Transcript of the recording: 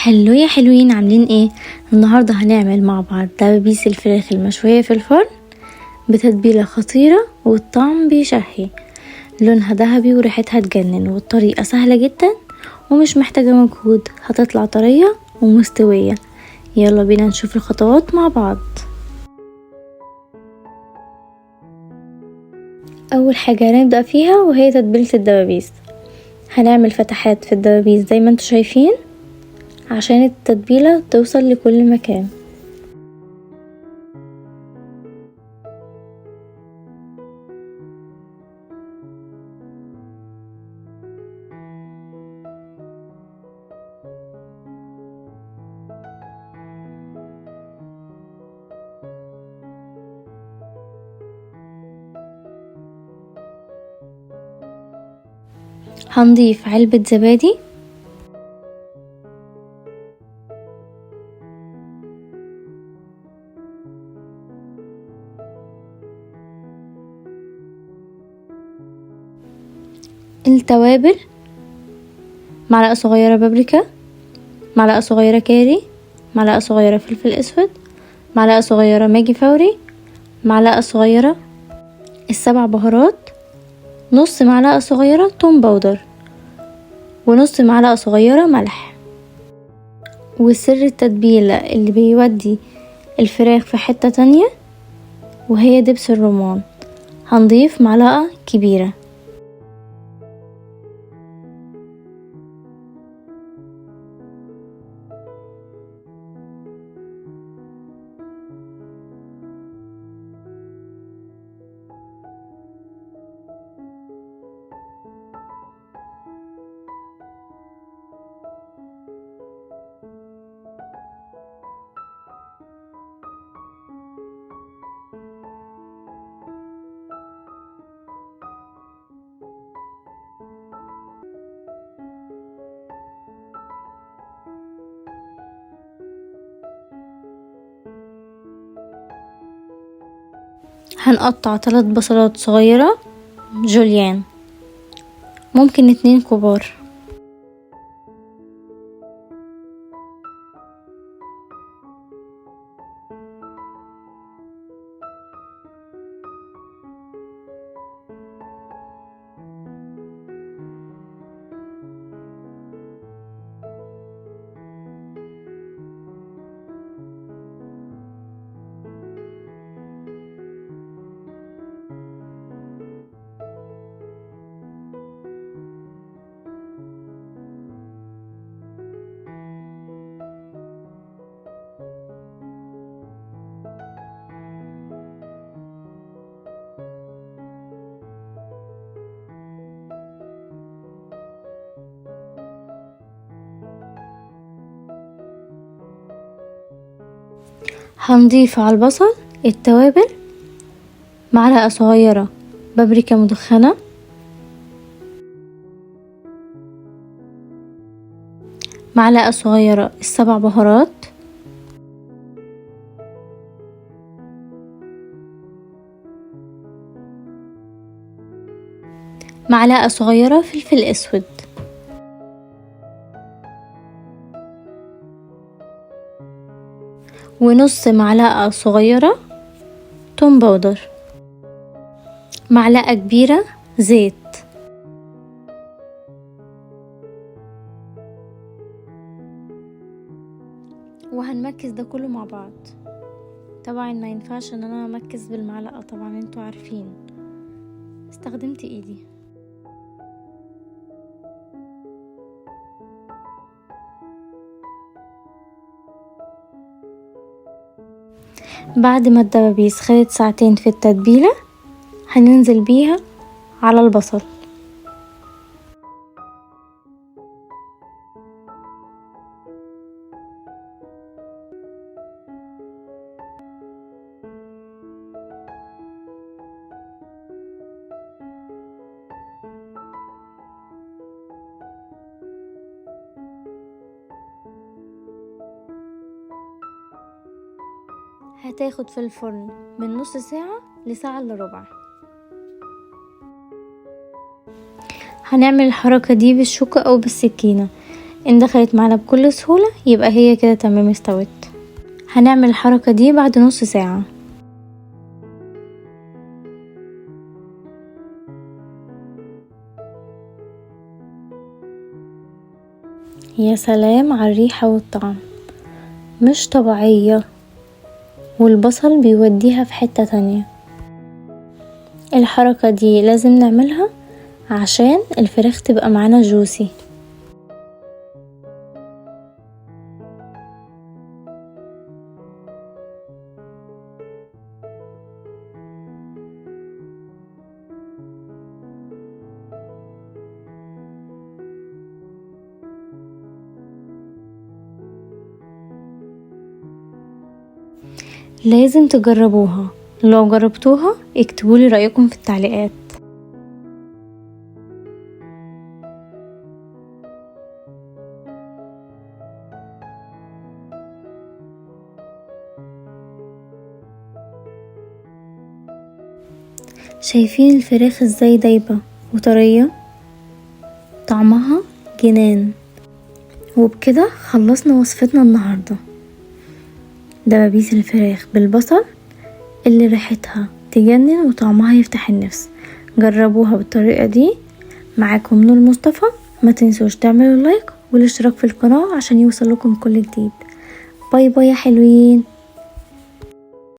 هلو يا حلوين، عاملين ايه؟ النهارده هنعمل مع بعض دبابيس الفراخ المشويه في الفرن بتتبيله خطيره والطعم بيشهي. لونها ذهبي وريحتها تجنن، والطريقه سهله جدا ومش محتاجه مجهود، هتطلع طريه ومستويه. يلا بينا نشوف الخطوات مع بعض. اول حاجه هنبدا فيها وهي تتبيله الدبابيس. هنعمل فتحات في الدبابيس زي ما انتوا شايفين عشان التتبيلة توصل لكل مكان. هنضيف علبة زبادي، التوابل، معلقة صغيرة بابريكا، معلقة صغيرة كاري، معلقة صغيرة فلفل اسود، معلقة صغيرة ماجي فوري، معلقة صغيرة السبع بهارات، نص معلقة صغيرة توم باودر، ونص معلقة صغيرة ملح. وسر التتبيلة اللي بيودي الفراخ في حتة تانية وهي دبس الرمان، هنضيف معلقة كبيرة. هنقطع 3 بصلات صغيرة جوليان، ممكن 2 كبار. هنضيف على البصل التوابل، معلقة صغيرة بابريكا مدخنة، معلقة صغيرة السبع بهارات، معلقة صغيرة فلفل اسود، ونص معلقة صغيرة توم باودر، معلقة كبيرة زيت. وهنمكس ده كله مع بعض. طبعا ما ينفعش ان انا امكس بالمعلقة، طبعا انتوا عارفين استخدمت ايدي. بعد ما الدبابيس خدت ساعتين في التتبيلة هننزل بيها على البصل. هتاخد في الفرن من نص ساعة لساعة الا ربع. هنعمل الحركة دي بالشوكة او بالسكينة. ان دخلت معانا بكل سهولة يبقى هي كده تمام استوت. هنعمل الحركة دي بعد نص ساعة. يا سلام على الريحة والطعم، مش طبيعية، والبصل بيوديها في حتة تانية. الحركة دي لازم نعملها عشان الفراخ تبقى معانا جوسي. لازم تجربوها، لو جربتوها اكتبولي رأيكم في التعليقات. شايفين الفراخ ازاي دايبة وطرية، طعمها جنان. وبكده خلصنا وصفتنا النهاردة، دبابيس الفراخ بالبصل اللي ريحتها تجنن وطعمها يفتح النفس. جربوها بالطريقة دي. معاكم نور مصطفى، ما تنسوش تعملوا لايك والاشتراك في القناة عشان يوصل لكم كل جديد. باي باي يا حلوين.